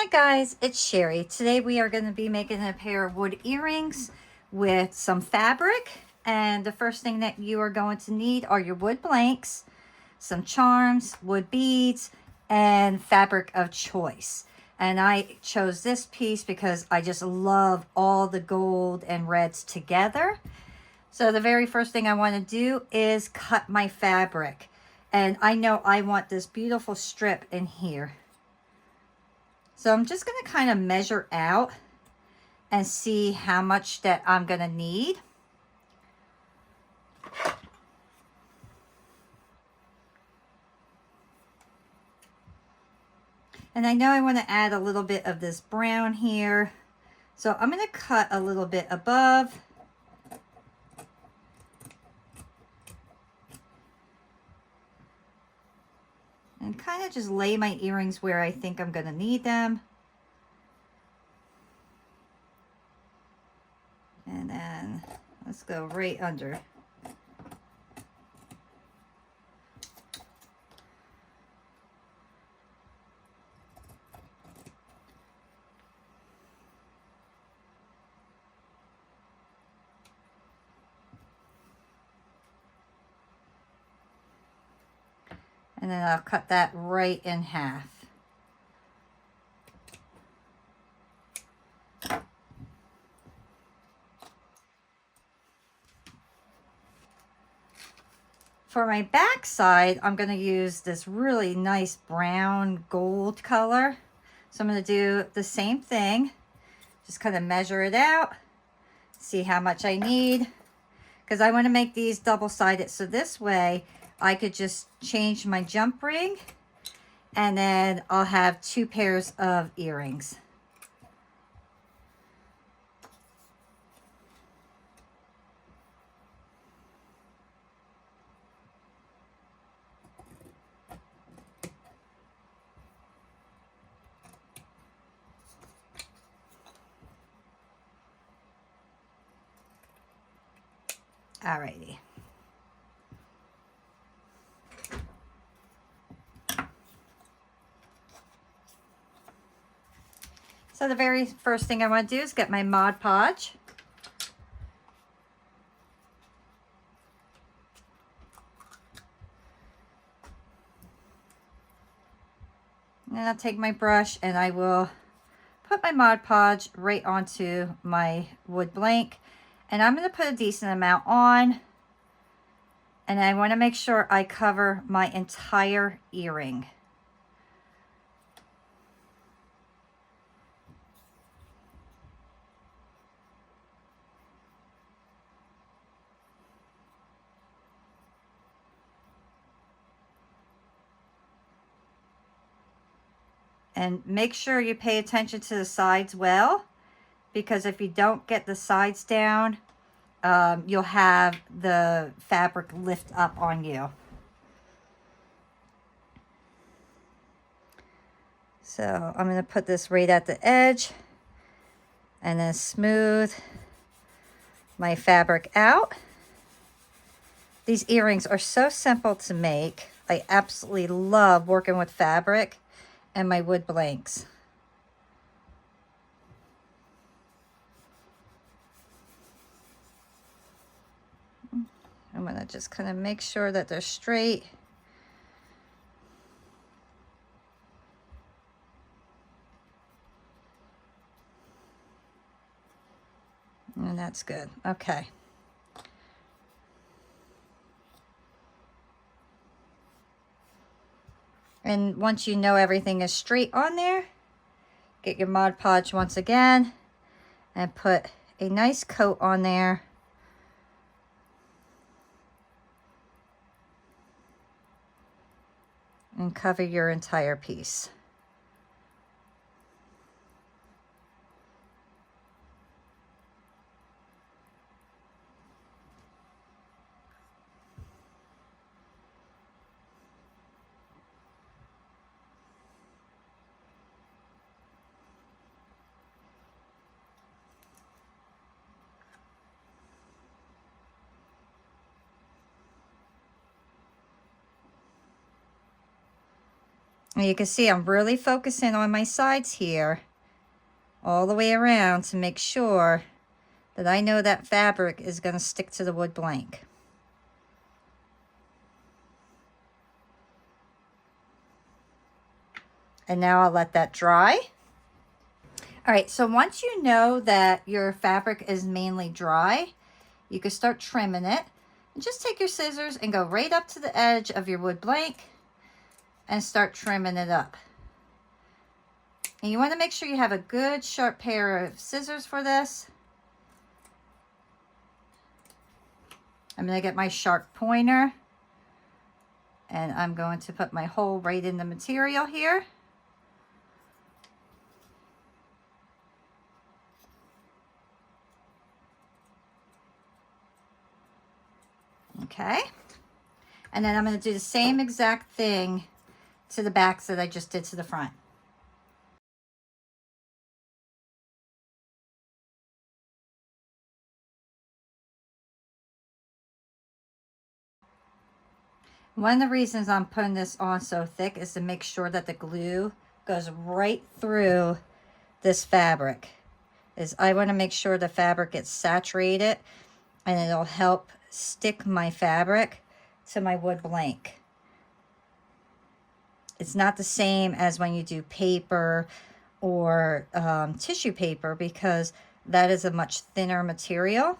Hi guys, it's Sherry. Today we are going to be making a pair of wood earrings with some fabric. And the first thing that you are going to need are your wood blanks, some charms, wood beads, and fabric of choice. And I chose this piece because I just love all the gold and reds together. So the very first thing I want to do is cut my fabric. And I know I want this beautiful strip in here. So I'm just going to kind of measure out and see how much that I'm going to need. And I know I want to add a little bit of this brown here. So I'm going to cut a little bit above. And kind of just lay my earrings where I think I'm going to need them. And then let's go right under. And then I'll cut that right in half. For my back side, I'm going to use this really nice brown gold color. So I'm going to do the same thing. Just kind of measure it out. See how much I need. Because I want to make these double-sided. So this way, I could just change my jump ring. And then I'll have 2 pairs of earrings. Alrighty. So the very first thing I want to do is get my Mod Podge. And I'll take my brush and I will put my Mod Podge right onto my wood blank. And I'm going to put a decent amount on. And I want to make sure I cover my entire earring. And make sure you pay attention to the sides well, because if you don't get the sides down, you'll have the fabric lift up on you. So I'm going to put this right at the edge and then smooth my fabric out. These earrings are so simple to make. I absolutely love working with fabric and my wood blanks. I'm going to just kind of make sure that they're straight. And that's good. Okay. And once you know everything is straight on there, get your Mod Podge once again and put a nice coat on there. And cover your entire piece. And you can see I'm really focusing on my sides here all the way around to make sure that I know that fabric is going to stick to the wood blank. And now I'll let that dry. All right, so once you know that your fabric is mainly dry, you can start trimming it. And just take your scissors and go right up to the edge of your wood blank and start trimming it up. And you want to make sure you have a good sharp pair of scissors for this. I'm going to get my sharp pointer and I'm going to put my hole right in the material here. Okay, and then I'm going to do the same exact thing to the backs that I just did to the front. One of the reasons I'm putting this on so thick is to make sure that the glue goes right through this fabric. I want to make sure the fabric gets saturated, and it'll help stick my fabric to my wood blank. It's not the same as when you do paper or tissue paper, because that is a much thinner material.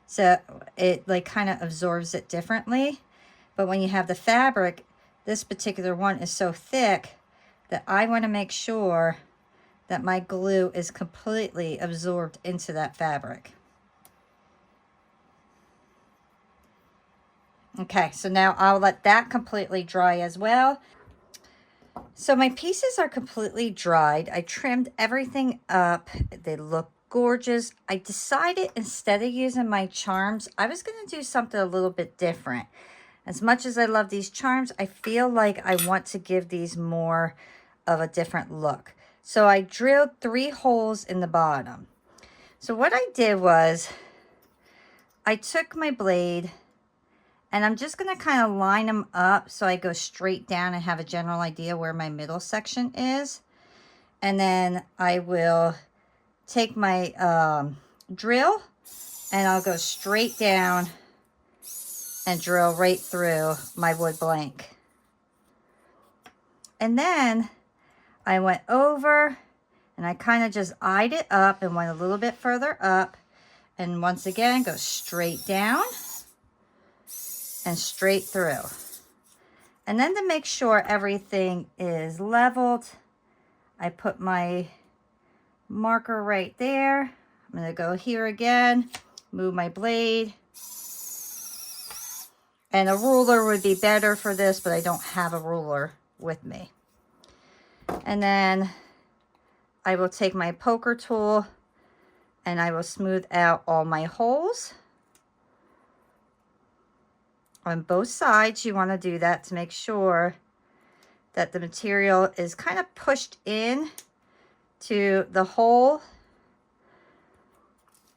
So it like kind of absorbs it differently. But when you have the fabric, this particular one is so thick that I want to make sure that my glue is completely absorbed into that fabric. Okay, so now I'll let that completely dry as well. So my pieces are completely dried. I trimmed everything up. They look gorgeous. I decided instead of using my charms, I was going to do something a little bit different. As much as I love these charms, I feel like I want to give these more of a different look. So I drilled 3 holes in the bottom. So what I did was I took my blade and I'm just going to kind of line them up so I go straight down and have a general idea where my middle section is. And then I will take my drill and I'll go straight down and drill right through my wood blank. And then I went over and I kind of just eyed it up and went a little bit further up. And once again, go straight down and straight through. And then to make sure everything is leveled, I put my marker right there. I'm going to go here again, move my blade. And a ruler would be better for this, but I don't have a ruler with me. And then I will take my poker tool and I will smooth out all my holes. On both sides, you want to do that to make sure that the material is kind of pushed in to the hole.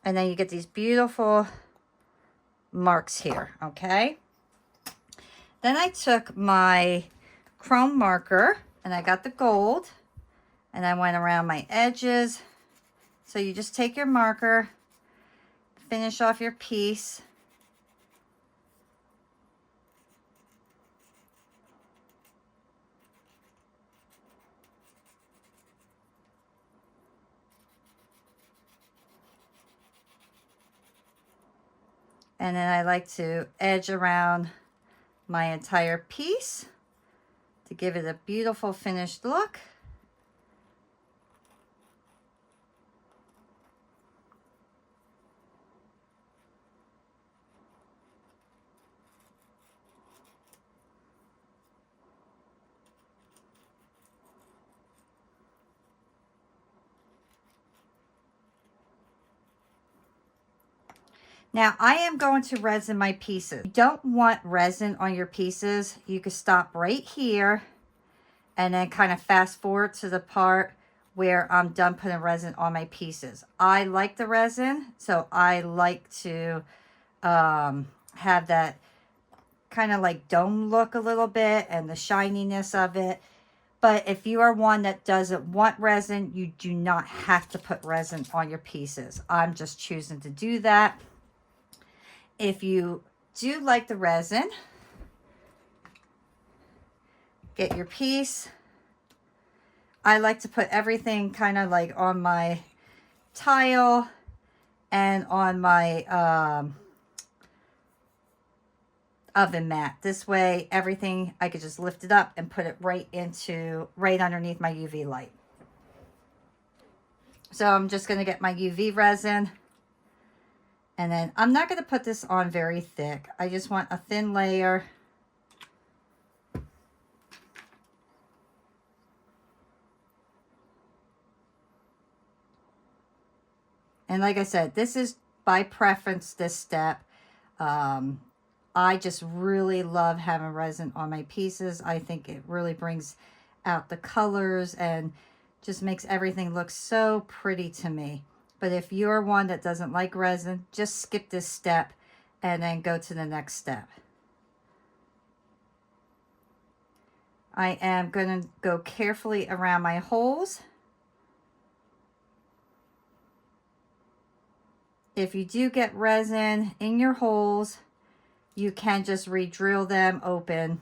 And then you get these beautiful marks here, okay? Then I took my chrome marker and I got the gold and I went around my edges. So you just take your marker, finish off your piece. And then I like to edge around my entire piece to give it a beautiful finished look. Now I am going to resin my pieces. If you don't want resin on your pieces, you can stop right here and then kind of fast forward to the part where I'm done putting resin on my pieces. I like the resin, so I like to have that kind of like dome look a little bit and the shininess of it. But if you are one that doesn't want resin, you do not have to put resin on your pieces. I'm just choosing to do that. If you do like the resin, get your piece. I like to put everything kind of like on my tile and on my oven mat. This way, everything, I could just lift it up and put it right underneath my UV light. So I'm just going to get my UV resin. And then I'm not going to put this on very thick. I just want a thin layer. And like I said, this is by preference, this step. I just really love having resin on my pieces. I think it really brings out the colors and just makes everything look so pretty to me. But if you're one that doesn't like resin, just skip this step and then go to the next step. I am going to go carefully around my holes. If you do get resin in your holes, you can just re-drill them open.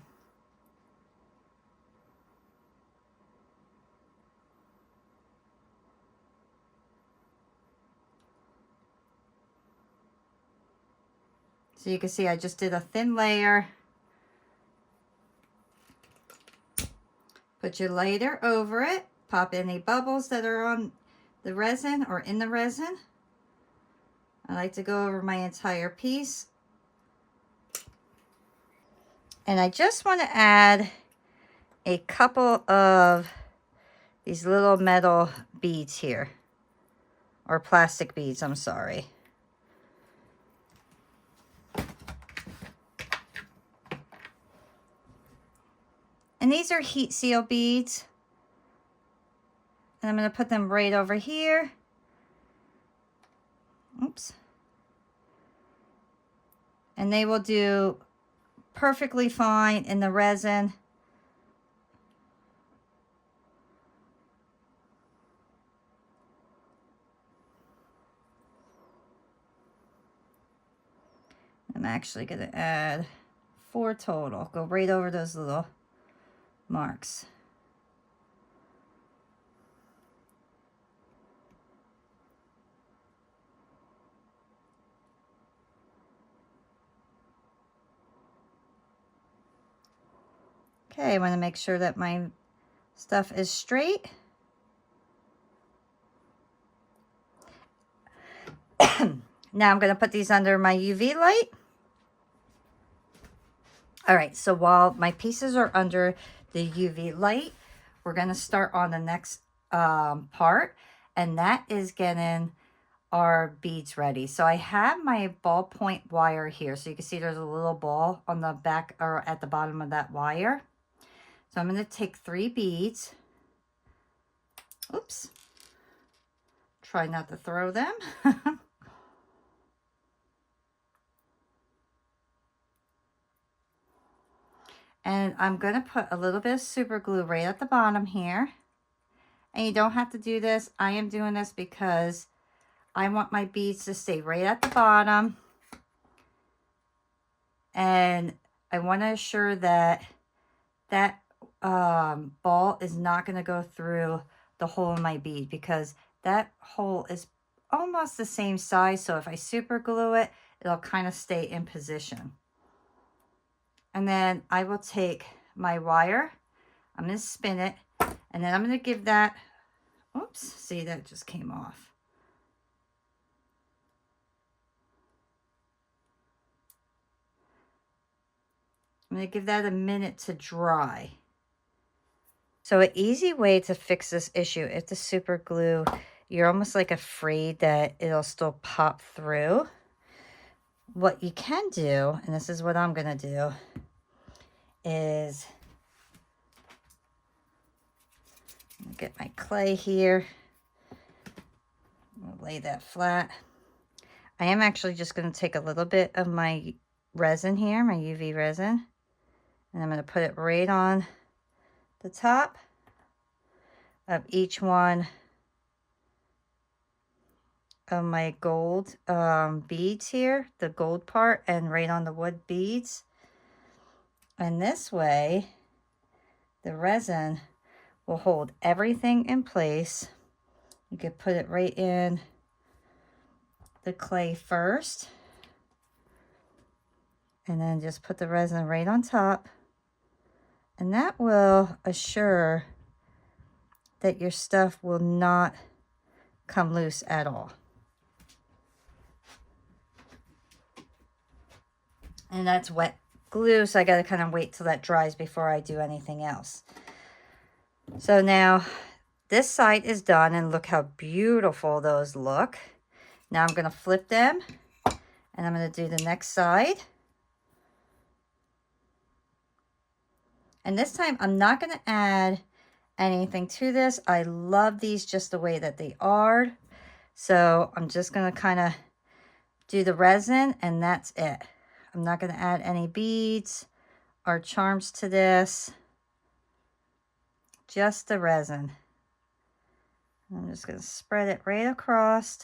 So you can see I just did a thin layer. Put your lighter over it. Pop any bubbles that are on the resin or in the resin. I like to go over my entire piece. And I just want to add a couple of these little metal beads here. Or plastic beads, I'm sorry. And these are heat seal beads. And I'm going to put them right over here. Oops. And they will do perfectly fine in the resin. I'm actually going to add 4 total. Go right over those little marks. Okay, I want to make sure that my stuff is straight. Now I'm going to put these under my UV light. All right, so while my pieces are under the UV light, we're going to start on the next part, and that is getting our beads ready. So I have my ballpoint wire here. So you can see there's a little ball on the back or at the bottom of that wire. So I'm going to take 3 beads. Oops. Try not to throw them. And I'm going to put a little bit of super glue right at the bottom here. And you don't have to do this. I am doing this because I want my beads to stay right at the bottom. And I want to assure that that ball is not going to go through the hole in my bead, because that hole is almost the same size. So if I super glue it, it'll kind of stay in position. And then I will take my wire, I'm going to spin it, and then I'm going to give that, oops, see that just came off. I'm going to give that a minute to dry. So an easy way to fix this issue, if the super glue, you're almost like afraid that it'll still pop through. What you can do, and this is what I'm going to do, is get my clay here. I'll lay that flat. I am actually just going to take a little bit of my resin here, my UV resin, and I'm going to put it right on the top. of each one of my gold beads here, the gold part, and right on the wood beads. And this way, the resin will hold everything in place. You could put it right in the clay first, and then just put the resin right on top. And that will assure that your stuff will not come loose at all. And that's wet glue, so I got to kind of wait till that dries before I do anything else. So now this side is done, and look how beautiful those look. Now I'm going to flip them, and I'm going to do the next side. And this time I'm not going to add anything to this. I love these just the way that they are. So I'm just going to kind of do the resin, and that's it. I'm not going to add any beads or charms to this. Just the resin. I'm just going to spread it right across.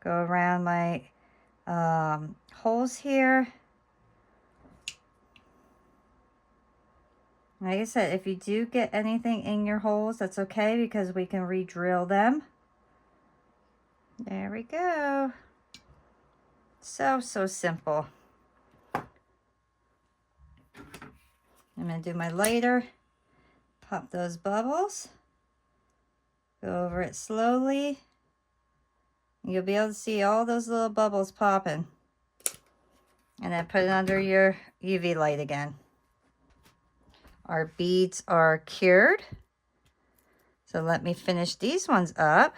Go around my holes here. Like I said, if you do get anything in your holes, that's okay, because we can re-drill them. There we go. So simple. I'm going to do my lighter. Pop those bubbles. Go over it slowly. You'll be able to see all those little bubbles popping. And then put it under your UV light again. Our beads are cured. So let me finish these ones up.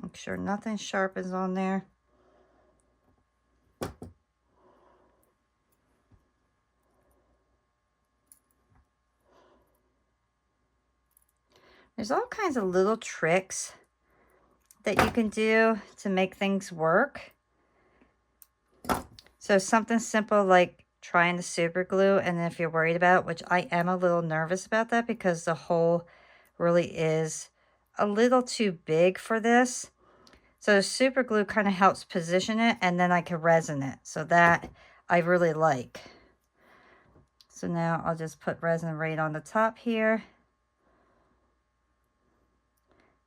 Make sure nothing sharp is on there. There's all kinds of little tricks that you can do to make things work. So something simple like trying to super glue, and if you're worried about it, which I am a little nervous about that because the hole really is a little too big for this. So super glue kind of helps position it, and then I can resin it. So that I really like. So now I'll just put resin right on the top here.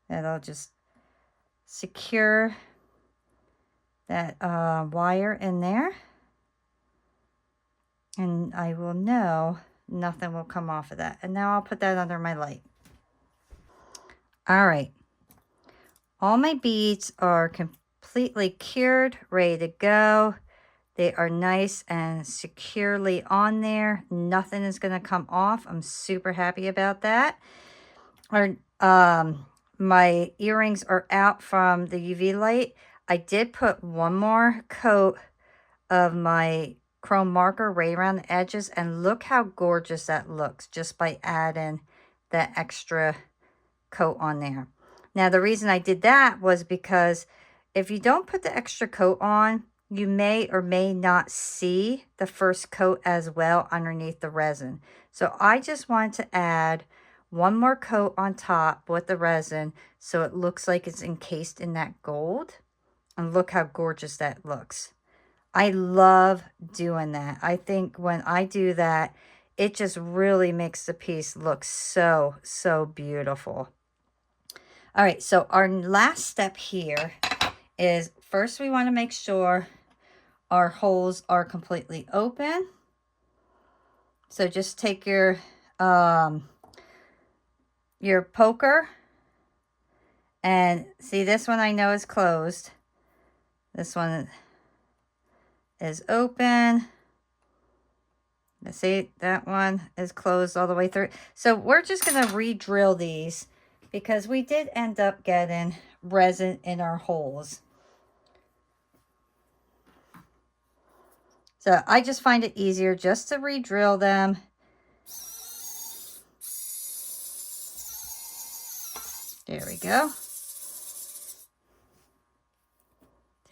That'll just secure that wire in there. And I will know nothing will come off of that. And now I'll put that under my light. All right. All my beads are completely cured, ready to go. They are nice and securely on there. Nothing is going to come off. I'm super happy about that. My earrings are out from the UV light. I did put one more coat of my chrome marker right around the edges, and look how gorgeous that looks just by adding that extra coat on there. Now, the reason I did that was because if you don't put the extra coat on, you may or may not see the first coat as well underneath the resin. So I just wanted to add one more coat on top with the resin so it looks like it's encased in that gold. And look how gorgeous that looks. I love doing that. I think when I do that, it just really makes the piece look so beautiful. All right, so our last step here is first we want to make sure our holes are completely open. So just take your poker, and see, this one I know is closed. This one is open. Let's see, that one is closed all the way through. So we're just going to re-drill these because we did end up getting resin in our holes. So I just find it easier just to re-drill them. There we go.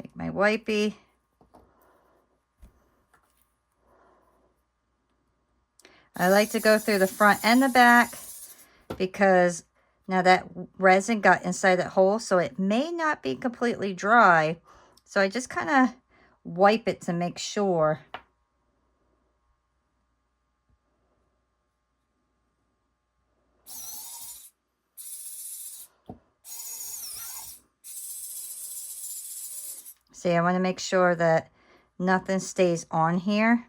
Take my wipey. I like to go through the front and the back because now that resin got inside that hole, so it may not be completely dry. So I just kind of wipe it to make sure. See, I want to make sure that nothing stays on here.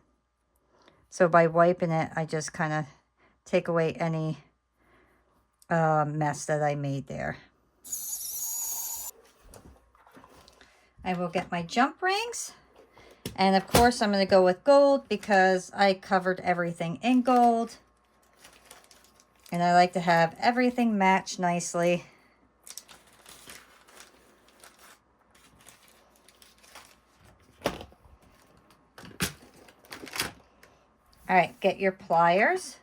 So by wiping it, I just kind of take away any mess that I made there. I will get my jump rings. And of course, I'm going to go with gold because I covered everything in gold. And I like to have everything match nicely. All right, get your pliers.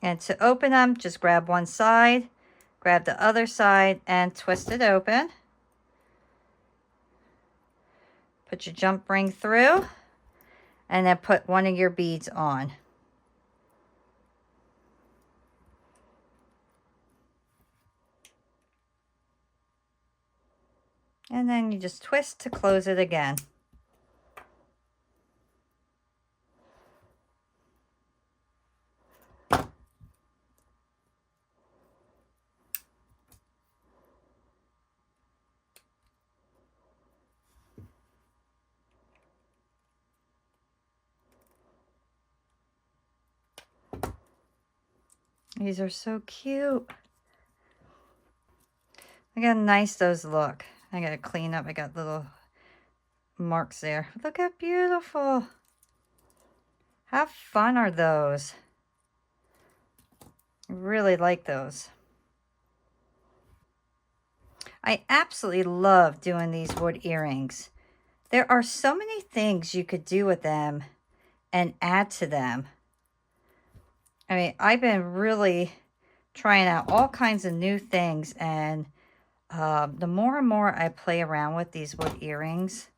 And to open them, just grab one side, grab the other side, and twist it open. Put your jump ring through, and then put one of your beads on. And then you just twist to close it again. These are so cute. Look how nice those look. I gotta clean up. I got little marks there. Look how beautiful. How fun are those? I really like those. I absolutely love doing these wood earrings. There are so many things you could do with them and add to them. I mean, I've been really trying out all kinds of new things, and the more and more I play around with these wood earrings,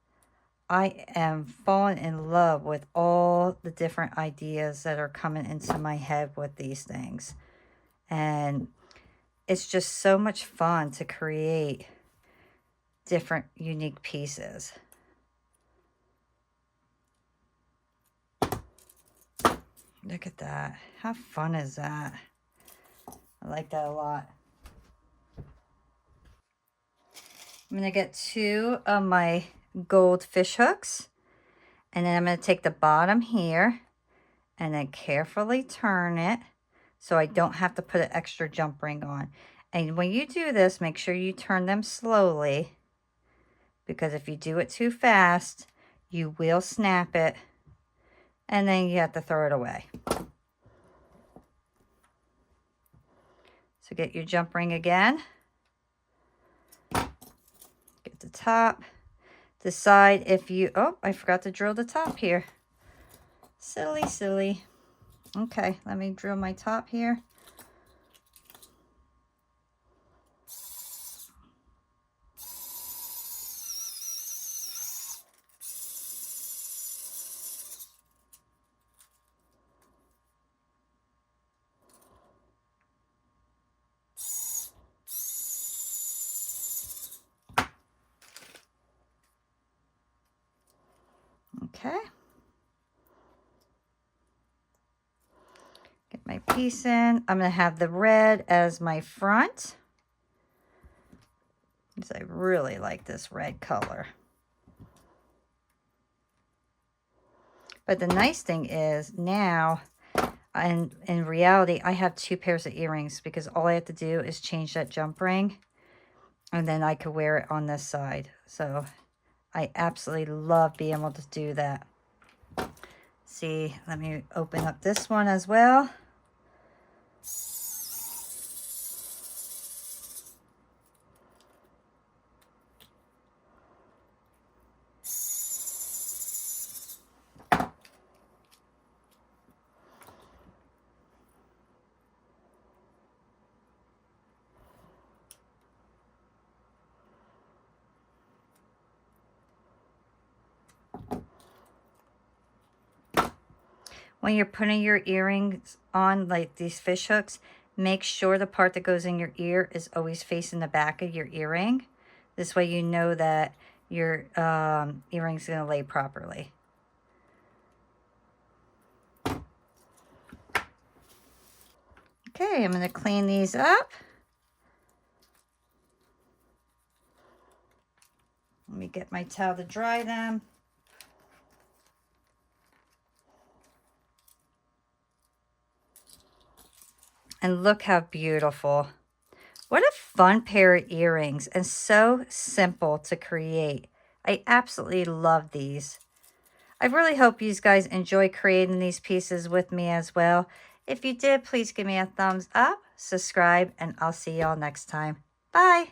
I am falling in love with all the different ideas that are coming into my head with these things. And it's just so much fun to create different unique pieces. Look at that. How fun is that? I like that a lot. I'm going to get 2 of my gold fish hooks. And then I'm going to take the bottom here and then carefully turn it so I don't have to put an extra jump ring on. And when you do this, make sure you turn them slowly, because if you do it too fast, you will snap it and then you have to throw it away. So get your jump ring again. Get the top. Decide if you, oh, I forgot to drill the top here. Silly, silly. Okay, let me drill my top here. Okay. Get my piece in. I'm going to have the red as my front, because I really like this red color. But the nice thing is now, and in reality, I have 2 pairs of earrings, because all I have to do is change that jump ring, and then I could wear it on this side. So I absolutely love being able to do that. See, let me open up this one as well. when you're putting your earrings on, like these fish hooks, make sure the part that goes in your ear is always facing the back of your earring. This way you know that your earring's going to lay properly. Okay, I'm going to clean these up. Let me get my towel to dry them. And look how beautiful. What a fun pair of earrings, and so simple to create. I absolutely love these. I really hope you guys enjoy creating these pieces with me as well. If you did, please give me a thumbs up, subscribe, and I'll see y'all next time. Bye.